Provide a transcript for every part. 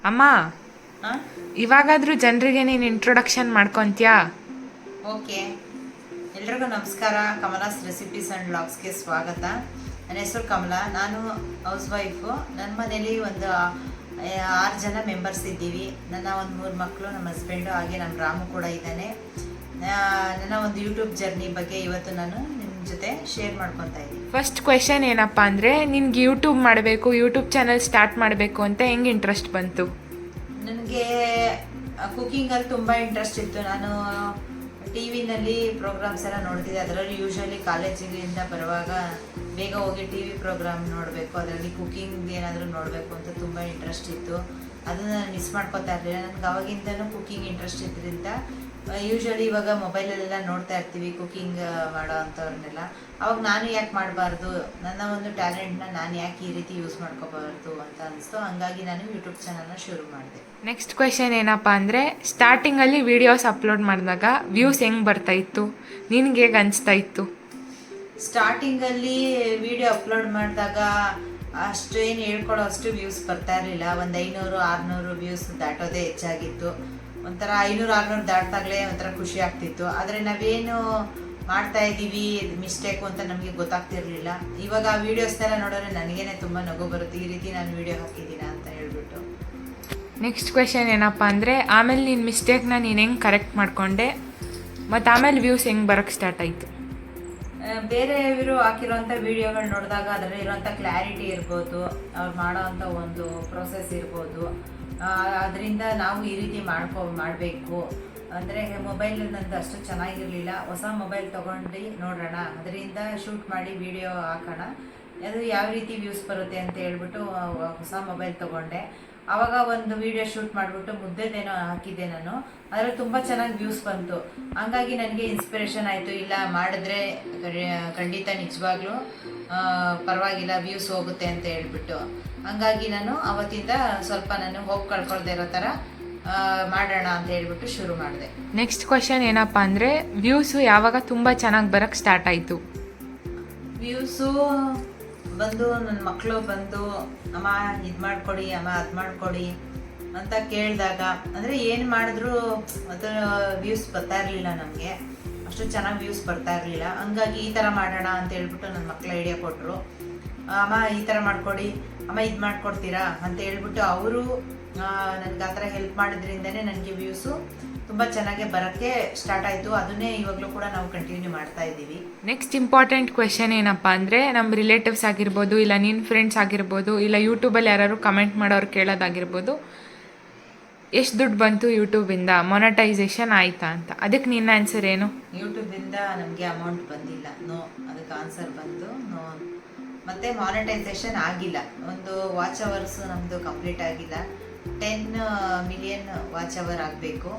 ಅಮ್ಮ, ಇವಾಗಾದ್ರೂ ಜನರಿಗೆ ನೀನು ಇಂಟ್ರೊಡಕ್ಷನ್ ಮಾಡ್ಕೊತೀಯಾ? ಓಕೆ, ಎಲ್ರಿಗೂ ನಮಸ್ಕಾರ. ಕಮಲಾಸ್ ರೆಸಿಪೀಸ್ ಆ್ಯಂಡ್ ವ್ಲಾಗ್ಸ್ಗೆ ಸ್ವಾಗತ. ನನ್ನ ಹೆಸರು ಕಮಲಾ, ನಾನು ಹೌಸ್ ವೈಫು. ನನ್ನ ಮನೇಲಿ ಒಂದು 6 ಜನ ಮೆಂಬರ್ಸ್ ಇದ್ದೀವಿ. ನನ್ನ ಒಂದು 3 ಮಕ್ಕಳು, ನಮ್ಮ ಹಸ್ಬೆಂಡು, ಹಾಗೆ ನಮ್ಮ ರಾಮು ಕೂಡ ಇದ್ದಾನೆ. ನನ್ನ ಒಂದು ಯೂಟ್ಯೂಬ್ ಜರ್ನಿ ಬಗ್ಗೆ ಇವತ್ತು ನಾನು ನಿಮ್ಮ ಜೊತೆ ಶೇರ್ ಮಾಡ್ಕೊತಾ ಇದ್ದೀನಿ. ಫಸ್ಟ್ ಕ್ವೆಶನ್ ಏನಪ್ಪ ಅಂದರೆ, ನಿನ್ಗೆ ಯೂಟ್ಯೂಬ್ ಮಾಡಬೇಕು, ಯೂಟ್ಯೂಬ್ ಚಾನಲ್ ಸ್ಟಾರ್ಟ್ ಮಾಡಬೇಕು ಅಂತ ಹೆಂಗೆ ಇಂಟ್ರೆಸ್ಟ್ ಬಂತು? ನನಗೆ ಕುಕ್ಕಿಂಗಲ್ಲಿ ತುಂಬ ಇಂಟ್ರೆಸ್ಟ್ ಇತ್ತು. ನಾನು ಟಿ ವಿನಲ್ಲಿ ಪ್ರೋಗ್ರಾಮ್ಸ್ ಎಲ್ಲ ನೋಡ್ತಿದ್ದೆ. ಅದರಲ್ಲಿ ಯೂಶ್ವಲಿ ಕಾಲೇಜಿಂದ ಬರುವಾಗ ಬೇಗ ಹೋಗಿ ಟಿ ವಿ ಪ್ರೋಗ್ರಾಮ್ ನೋಡಬೇಕು, ಅದರಲ್ಲಿ ಕುಕ್ಕಿಂಗ್ ಏನಾದರೂ ನೋಡಬೇಕು ಅಂತ ತುಂಬ ಇಂಟ್ರೆಸ್ಟ್ ಇತ್ತು. ಅದನ್ನು ನಾನು ಮಿಸ್ ಮಾಡ್ಕೋತಾ ಇರಲಿಲ್ಲ. ನನಗೆ ಅವಾಗಿಂದನೂ ಕುಕ್ಕಿಂಗ್ ಇಂಟ್ರೆಸ್ಟ್ ಇದ್ದರಿಂದ ಯೂಶ್ವಲಿ ಇವಾಗ ಮೊಬೈಲಲ್ಲೆಲ್ಲ ನೋಡ್ತಾ ಇರ್ತೀವಿ ಕುಕ್ಕಿಂಗ್ ಮಾಡೋ ಅಂಥವ್ರನ್ನೆಲ್ಲ. ಅವಾಗ ನಾನು ಯಾಕೆ ಮಾಡಬಾರ್ದು, ನನ್ನ ಒಂದು ಟ್ಯಾಲೆಂಟ್ನ ನಾನು ಯಾಕೆ ಈ ರೀತಿ ಯೂಸ್ ಮಾಡ್ಕೋಬಾರ್ದು ಅಂತ ಅನಿಸ್ತು. ಹಂಗಾಗಿ ನಾನು ಯೂಟ್ಯೂಬ್ ಚಾನಲ್ನ ಶುರು ಮಾಡಿದೆ. ನೆಕ್ಸ್ಟ್ ಕ್ವೆಶನ್ ಏನಪ್ಪ ಅಂದರೆ, ಸ್ಟಾರ್ಟಿಂಗಲ್ಲಿ ವೀಡಿಯೋಸ್ ಅಪ್ಲೋಡ್ ಮಾಡಿದಾಗ ವ್ಯೂಸ್ ಹೆಂಗೆ ಬರ್ತಾ ಇತ್ತು, ನಿನಗೆ ಹೇಗೆ ಅನಿಸ್ತಾ ಇತ್ತು? ಸ್ಟಾರ್ಟಿಂಗಲ್ಲಿ ವಿಡಿಯೋ ಅಪ್ಲೋಡ್ ಮಾಡಿದಾಗ ಅಷ್ಟು ಏನು ಹೇಳ್ಕೊಡೋ ಅಷ್ಟು ವ್ಯೂಸ್ ಬರ್ತಾ ಇರಲಿಲ್ಲ. ಒಂದು 500-600 ವ್ಯೂಸ್ ದಾಟೋದೇ ಹೆಚ್ಚಾಗಿತ್ತು. ಒಂಥರ 500-600 ದಾಟ್ದಾಗಲೇ ಒಂಥರ ಖುಷಿ ಆಗ್ತಿತ್ತು. ಆದರೆ ನಾವೇನು ಮಾಡ್ತಾ ಇದ್ದೀವಿ ಮಿಸ್ಟೇಕು ಅಂತ ನಮಗೆ ಗೊತ್ತಾಗ್ತಿರ್ಲಿಲ್ಲ. ಇವಾಗ ಆ ವೀಡಿಯೋಸ್ನೆಲ್ಲ ನೋಡಿದ್ರೆ ನನಗೇನೆ ತುಂಬ ನಗು ಬರುತ್ತೆ, ಈ ರೀತಿ ನಾನು ವೀಡಿಯೋ ಹಾಕಿದ್ದೀನ ಅಂತ ಹೇಳ್ಬಿಟ್ಟು. ನೆಕ್ಸ್ಟ್ ಕ್ವೆಶನ್ ಏನಪ್ಪ ಅಂದರೆ, ಆಮೇಲೆ ನಿನ್ನ ಮಿಸ್ಟೇಕ್ನ ನೀನು ಹೆಂಗೆ ಕರೆಕ್ಟ್ ಮಾಡಿಕೊಂಡೆ, ಮತ್ತು ಆಮೇಲೆ ವ್ಯೂಸ್ ಹೆಂಗೆ ಬರೋಕ್ಕೆ ಸ್ಟಾರ್ಟ್ ಆಯಿತು? ಬೇರೆಯವರು ಹಾಕಿರೋಂಥ ವೀಡಿಯೋಗಳು ನೋಡಿದಾಗ ಅದರಲ್ಲಿ ಇರೋಂಥ ಕ್ಲಾರಿಟಿ ಇರ್ಬೋದು, ಅವ್ರು ಮಾಡೋ ಅಂಥ ಒಂದು ಪ್ರೊಸೆಸ್ ಇರ್ಬೋದು, ಅದರಿಂದ ನಾವು ಈ ರೀತಿ ಮಾಡಬೇಕು ಅಂದರೆ ಮೊಬೈಲ್ ನಂದು ಅಷ್ಟು ಚೆನ್ನಾಗಿರಲಿಲ್ಲ. ಹೊಸ ಮೊಬೈಲ್ ತೊಗೊಂಡು ನೋಡೋಣ, ಅದರಿಂದ ಶೂಟ್ ಮಾಡಿ ವಿಡಿಯೋ ಹಾಕೋಣ, ಅದು ಯಾವ ರೀತಿ ವ್ಯೂಸ್ ಬರುತ್ತೆ ಅಂತ ಹೇಳ್ಬಿಟ್ಟು ಹೊಸ ಮೊಬೈಲ್ ತೊಗೊಂಡೆ. ಆವಾಗ ಒಂದು ವಿಡಿಯೋ ಶೂಟ್ ಮಾಡಿಬಿಟ್ಟು ಮುದ್ದೆದೇನೋ ಹಾಕಿದ್ದೆ ನಾನು. ಅದರಲ್ಲಿ ತುಂಬ ಚೆನ್ನಾಗಿ ವ್ಯೂಸ್ ಬಂತು. ಹಂಗಾಗಿ ನನಗೆ ಇನ್ಸ್ಪಿರೇಷನ್ ಆಯಿತು, ಇಲ್ಲ ಮಾಡಿದ್ರೆ ಖಂಡಿತ ನಿಜವಾಗ್ಲೂ ಪರವಾಗಿಲ್ಲ, ವ್ಯೂಸ್ ಹೋಗುತ್ತೆ ಅಂತ ಹೇಳ್ಬಿಟ್ಟು. ಹಂಗಾಗಿ ನಾನು ಅವತ್ತಿಂದ ಸ್ವಲ್ಪ ನಾನು ಹೋಪ್ ಕಳ್ಕೊಳ್ದೇ ಇರೋ ಥರ ಮಾಡೋಣ ಅಂತ ಹೇಳ್ಬಿಟ್ಟು ಶುರು ಮಾಡಿದೆ. ನೆಕ್ಸ್ಟ್ ಕ್ವೆಶನ್ ಏನಪ್ಪ ಅಂದರೆ, ವ್ಯೂಸು ಯಾವಾಗ ತುಂಬ ಚೆನ್ನಾಗಿ ಬರೋಕ್ಕೆ ಸ್ಟಾರ್ಟ್ ಆಯಿತು? ವ್ಯೂಸು ಬಂದು ನನ್ನ ಮಕ್ಕಳು ಬಂದು, ಅಮ್ಮ ಇದು ಮಾಡಿಕೊಡಿ, ಅಮ್ಮ ಅದು ಮಾಡಿಕೊಡಿ ಅಂತ ಕೇಳಿದಾಗ, ಅಂದರೆ ಏನು ಮಾಡಿದ್ರು ಅದು ವ್ಯೂಸ್ ಬರ್ತಾ ಇರಲಿಲ್ಲ, ನಮಗೆ ಅಷ್ಟು ಚೆನ್ನಾಗಿ ವ್ಯೂಸ್ ಬರ್ತಾ ಇರಲಿಲ್ಲ. ಹಂಗಾಗಿ ಈ ಥರ ಮಾಡೋಣ ಅಂತ ಹೇಳ್ಬಿಟ್ಟು ನನ್ನ ಮಕ್ಕಳು ಐಡಿಯಾ ಕೊಟ್ಟರು. ಅಮ್ಮ ಈ ಥರ ಮಾಡಿಕೊಡಿ, ಅಮ್ಮ ಇದು ಮಾಡಿಕೊಡ್ತೀರಾ ಅಂತ ಹೇಳ್ಬಿಟ್ಟು ಅವರು ನನಗೆ ಆ ಥರ ಹೆಲ್ಪ್ ಮಾಡಿದ್ರಿಂದನೇ ನನಗೆ ವ್ಯೂಸು ತುಂಬ ಚೆನ್ನಾಗಿ ಬರೋಕ್ಕೆ ಸ್ಟಾರ್ಟ್ ಆಯಿತು. ಅದನ್ನೇ ಇವಾಗಲೂ ಕೂಡ ನಾವು ಕಂಟಿನ್ಯೂ ಮಾಡ್ತಾ ಇದ್ದೀವಿ. ನೆಕ್ಸ್ಟ್ ಇಂಪಾರ್ಟೆಂಟ್ ಕ್ವೆಶನ್ ಏನಪ್ಪ ಅಂದರೆ, ನಮ್ಮ ರಿಲೇಟಿವ್ಸ್ ಆಗಿರ್ಬೋದು, ಇಲ್ಲ ನಿನ್ನ ಫ್ರೆಂಡ್ಸ್ ಆಗಿರ್ಬೋದು, ಇಲ್ಲ ಯೂಟ್ಯೂಬಲ್ಲಿ ಯಾರು ಕಮೆಂಟ್ ಮಾಡೋರು ಕೇಳೋದಾಗಿರ್ಬೋದು, ಎಷ್ಟು ದುಡ್ಡು ಬಂತು ಯೂಟ್ಯೂಬಿಂದ, ಮೊನಟೈಸೇಷನ್ ಆಯಿತಾ ಅಂತ. ಅದಕ್ಕೆ ನಿನ್ನ ಆನ್ಸರ್ ಏನು? ಯೂಟ್ಯೂಬಿಂದ ನಮಗೆ ಅಮೌಂಟ್ ಬಂದಿಲ್ಲ, ನೋ. ಅದಕ್ಕೆ ಆನ್ಸರ್ ಬಂದು ನೋ. ಮತ್ತು ಮಾನಿಟೈಸೇಷನ್ ಆಗಿಲ್ಲ. ಒಂದು ವಾಚ್ ಅವರ್ಸ್ ನಮ್ಮದು ಕಂಪ್ಲೀಟ್ ಆಗಿಲ್ಲ. 10 ಮಿಲಿಯನ್ ವಾಚ್ ಅವರ್ ಆಗಬೇಕು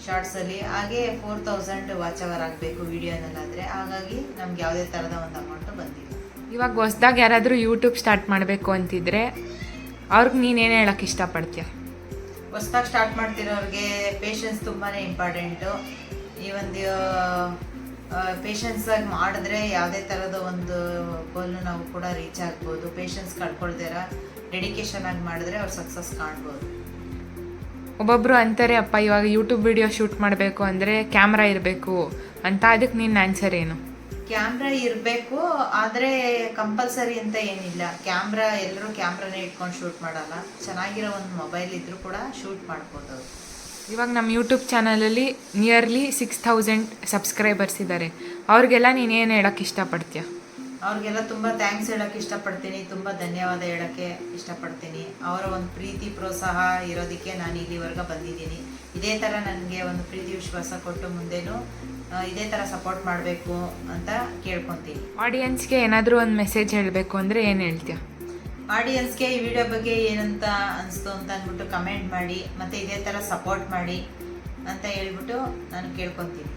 ಶಾರ್ಟ್ಸಲ್ಲಿ, ಹಾಗೆ 4000 ವಾಚ್ ಅವರ್ ಆಗಬೇಕು ವಿಡಿಯೋನಲ್ಲಾದರೆ. ಹಾಗಾಗಿ ನಮ್ಗೆ ಯಾವುದೇ ಥರದ ಒಂದು ಅಮೌಂಟು ಬಂದಿಲ್ಲ. ಇವಾಗ ಹೊಸ್ದಾಗಿ ಯಾರಾದರೂ ಯೂಟ್ಯೂಬ್ ಸ್ಟಾರ್ಟ್ ಮಾಡಬೇಕು ಅಂತಿದ್ರೆ ಅವ್ರಿಗೆ ನೀನೇನು ಹೇಳೋಕ್ಕೆ ಇಷ್ಟಪಡ್ತೀಯ? ಹೊಸ್ದಾಗಿ ಸ್ಟಾರ್ಟ್ ಮಾಡ್ತಿರೋರಿಗೆ ಪೇಷನ್ಸ್ ತುಂಬಾ ಇಂಪಾರ್ಟೆಂಟು. ಈ ಒಂದು ಪೇಷನ್ಸಾಗಿ ಮಾಡಿದ್ರೆ ಯಾವುದೇ ಥರದ ಒಂದು ಗೋಲ್ನು ನಾವು ಕೂಡ ರೀಚ್ ಆಗ್ಬೋದು. ಪೇಷನ್ಸ್ ಕಳ್ಕೊಳ್ದಿರ ಡೆಡಿಕೇಶನ್ ಆಗಿ ಮಾಡಿದ್ರೆ ಅವ್ರು ಸಕ್ಸಸ್ ಕಾಣ್ಬೋದು. ಒಬ್ಬೊಬ್ಬರು ಅಂತಾರೆ, ಅಪ್ಪ ಇವಾಗ ಯೂಟ್ಯೂಬ್ ವಿಡಿಯೋ ಶೂಟ್ ಮಾಡಬೇಕು ಅಂದರೆ ಕ್ಯಾಮ್ರಾ ಇರಬೇಕು ಅಂತ. ಅದಕ್ಕೆ ನಿನ್ನ ಆನ್ಸರ್ ಏನು? ಕ್ಯಾಮ್ರಾ ಇರಬೇಕು, ಆದರೆ ಕಂಪಲ್ಸರಿ ಅಂತ ಏನಿಲ್ಲ. ಕ್ಯಾಮ್ರಾ ಎಲ್ಲರೂ ಕ್ಯಾಮ್ರಾನೇ ಇಟ್ಕೊಂಡು ಶೂಟ್ ಮಾಡಲ್ಲ. ಚೆನ್ನಾಗಿರೋ ಒಂದು ಮೊಬೈಲ್ ಇದ್ದರೂ ಕೂಡ ಶೂಟ್ ಮಾಡ್ಬೋದು. ಇವಾಗ ನಮ್ಮ ಯೂಟ್ಯೂಬ್ ಚಾನಲಲ್ಲಿ ನಿಯರ್ಲಿ 6000 ಸಬ್ಸ್ಕ್ರೈಬರ್ಸ್ ಇದ್ದಾರೆ. ಅವ್ರಿಗೆಲ್ಲ ನೀನೇನು ಹೇಳೋಕ್ಕೆ ಇಷ್ಟಪಡ್ತೀಯ? ಅವ್ರಿಗೆಲ್ಲ ತುಂಬ ಥ್ಯಾಂಕ್ಸ್ ಹೇಳೋಕ್ಕೆ ಇಷ್ಟಪಡ್ತೀನಿ, ತುಂಬ ಧನ್ಯವಾದ ಹೇಳೋಕ್ಕೆ ಇಷ್ಟಪಡ್ತೀನಿ. ಅವರ ಒಂದು ಪ್ರೀತಿ ಪ್ರೋತ್ಸಾಹ ಇರೋದಕ್ಕೆ ನಾನು ಇಲ್ಲಿವರೆಗೆ ಬಂದಿದ್ದೀನಿ. ಇದೇ ಥರ ನನಗೆ ಒಂದು ಪ್ರೀತಿ ವಿಶ್ವಾಸ ಕೊಟ್ಟು ಮುಂದೆನೂ ಇದೇ ಥರ ಸಪೋರ್ಟ್ ಮಾಡಬೇಕು ಅಂತ ಕೇಳ್ಕೊತೀನಿ. ಆಡಿಯನ್ಸ್ಗೆ ಏನಾದರೂ ಒಂದು ಮೆಸೇಜ್ ಹೇಳಬೇಕು ಅಂದರೆ ಏನು ಹೇಳ್ತೀಯ? ಆಡಿಯನ್ಸ್ಗೆ ಈ ವಿಡಿಯೋ ಬಗ್ಗೆ ಏನಂತ ಅನಿಸ್ತು ಅಂತ ಅಂದ್ಬಿಟ್ಟು ಕಮೆಂಟ್ ಮಾಡಿ, ಮತ್ತು ಇದೇ ಥರ ಸಪೋರ್ಟ್ ಮಾಡಿ ಅಂತ ಹೇಳ್ಬಿಟ್ಟು ನಾನು ಕೇಳ್ಕೊತೀನಿ.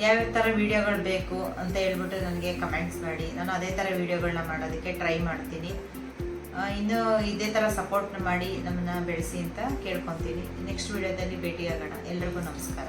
ಯಾವ್ಯಾವ ಥರ ವೀಡಿಯೋಗಳು ಬೇಕು ಅಂತ ಹೇಳ್ಬಿಟ್ಟು ನನಗೆ ಕಮೆಂಟ್ಸ್ ಮಾಡಿ, ನಾನು ಅದೇ ಥರ ವೀಡಿಯೋಗಳನ್ನ ಮಾಡೋದಕ್ಕೆ ಟ್ರೈ ಮಾಡ್ತೀನಿ. ಇನ್ನೂ ಇದೇ ಥರ ಸಪೋರ್ಟ್ನ ಮಾಡಿ ನಮ್ಮನ್ನು ಬೆಳೆಸಿ ಅಂತ ಕೇಳ್ಕೊತೀನಿ. ನೆಕ್ಸ್ಟ್ ವೀಡಿಯೋದಲ್ಲಿ ಭೇಟಿಯಾಗೋಣ. ಎಲ್ರಿಗೂ ನಮಸ್ಕಾರ.